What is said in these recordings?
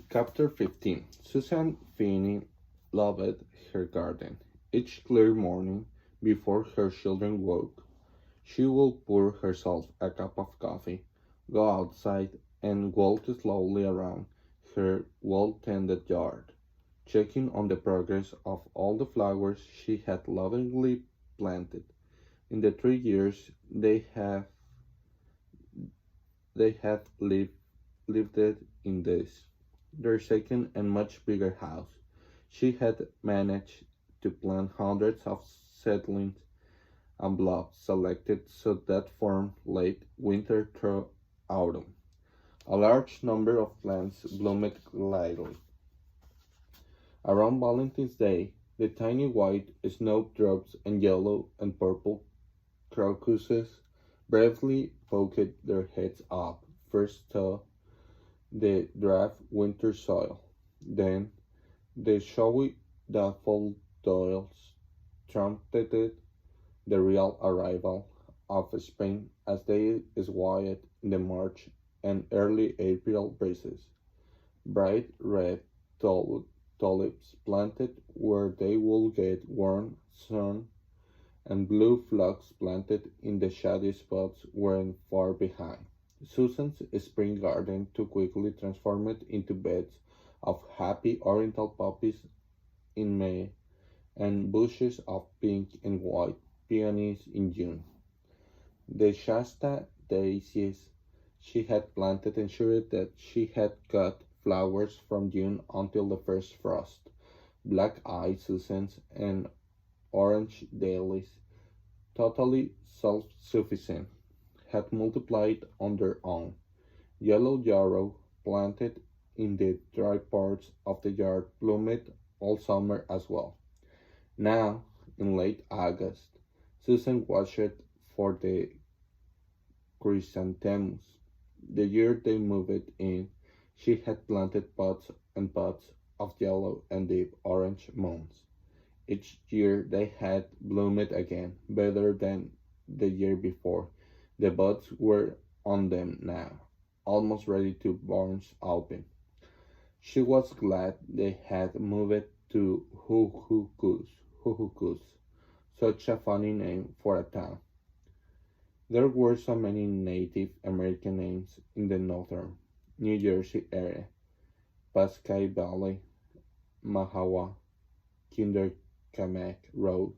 Chapter 15. Susan Finney loved her garden. Each clear morning, before her children woke, she would pour herself a cup of coffee, go outside, and walk slowly around her well tended yard, checking on the progress of all the flowers she had lovingly planted. In the 3 years they had lived in this, their second and much bigger house. She had managed to plant hundreds of seedlings and blobs selected so that from late winter through autumn, a large number of plants bloomed gladly. Around Valentine's Day, the tiny white snowdrops and yellow and purple crocuses bravely poked their heads up, first to the draft winter soil, then the showy daffodils trumpeted the real arrival of spring as they swayed in the March and early April breezes. Bright red tulips planted where they would get warm sun, and blue phlox planted in the shady spots weren't far behind. Susan's spring garden too quickly transformed into beds of happy oriental poppies in May and bushes of pink and white peonies in June. The Shasta daisies she had planted ensured that she had got flowers from June until the first frost. Black-eyed Susans and orange dahlias, totally self-sufficient, had multiplied on their own. Yellow yarrow, planted in the dry parts of the yard, bloomed all summer as well. Now, in late August, Susan watched for the chrysanthemums. The year they moved in, she had planted pots and pots of yellow and deep orange moons. Each year they had bloomed again, better than the year before. The buds were on them now, almost ready to burst open. She was glad they had moved to Huhukus, such a funny name for a town. There were so many Native American names in the northern New Jersey area: Pasquay Valley, Mahawa, Kinderkamek Road,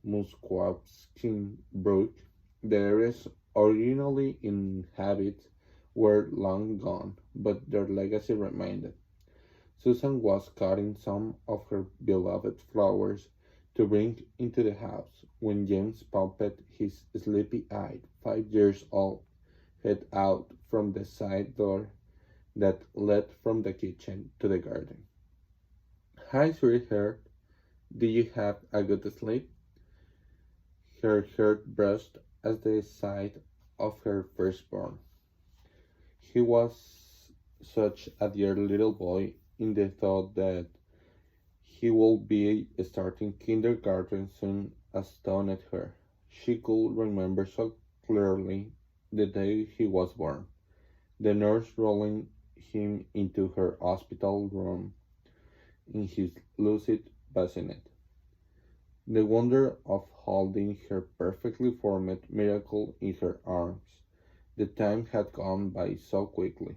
Musquaskin Brook. The areas originally inhabited were long gone, but their legacy remained. Susan was cutting some of her beloved flowers to bring into the house when James popped his sleepy-eyed 5 years old head out from the side door that led from the kitchen to the garden. "Hi, sweetheart. Did you have a good sleep?" Her heart burst at the sight of her firstborn. He was such a dear little boy in the thought that he would be starting kindergarten soon astounded her. She could remember so clearly the day he was born, the nurse rolling him into her hospital room in his lucid bassinet, the wonder of holding her perfectly formed miracle in her arms. The time had gone by so quickly.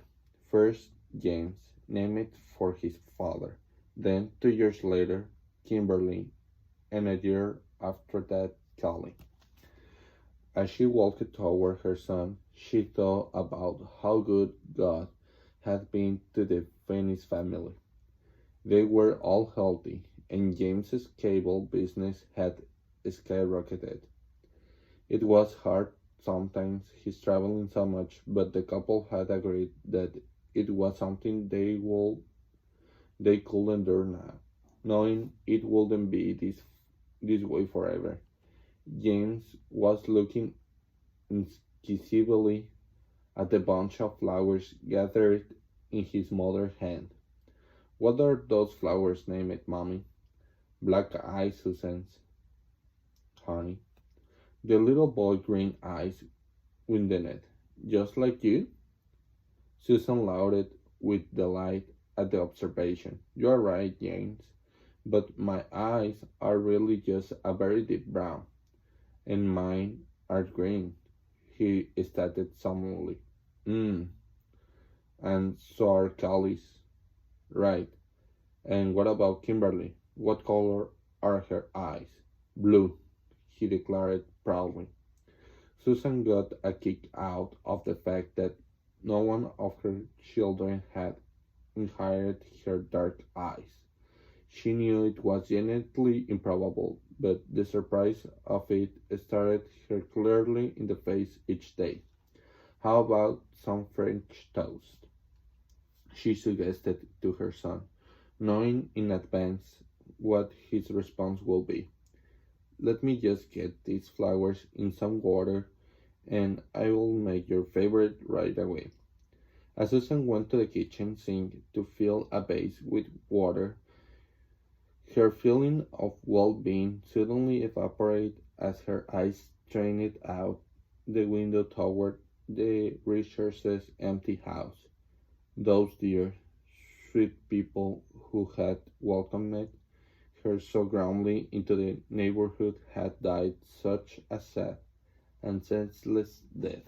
First, James, named for his father, then 2 years later, Kimberly, and a year after that, Callie. As she walked toward her son, she thought about how good God had been to the Phoenix family. They were all healthy, and James's cable business had skyrocketed. It was hard sometimes, he's traveling so much, but the couple had agreed that it was something they could endure now, knowing it wouldn't be this way forever. James was looking inquisitively at the bunch of flowers gathered in his mother's hand. "What are those flowers named, Mommy?" "Black-eyed Susans, honey." The little boy's green eyes widened. "Just like you?" Susan laughed with delight at the observation. You are right, James, but my eyes are really just a very deep brown, and mine are green, he stated solemnly. Mm, and so are Callis. Right. And what about Kimberly? What color are her eyes? Blue, he declared proudly. Susan got a kick out of the fact that no one of her children had inherited her dark eyes. She knew it was genetically improbable, but the surprise of it stared her clearly in the face each day. How about some French toast? She suggested to her son, knowing in advance what his response would be. Let me just get these flowers in some water and I will make your favorite right away. As Susan went to the kitchen sink to fill a vase with water, her feeling of well-being suddenly evaporated as her eyes strained out the window toward the Richards' empty house. Those dear, sweet people who had welcomed her so grandly into the neighborhood had died such a sad and senseless death.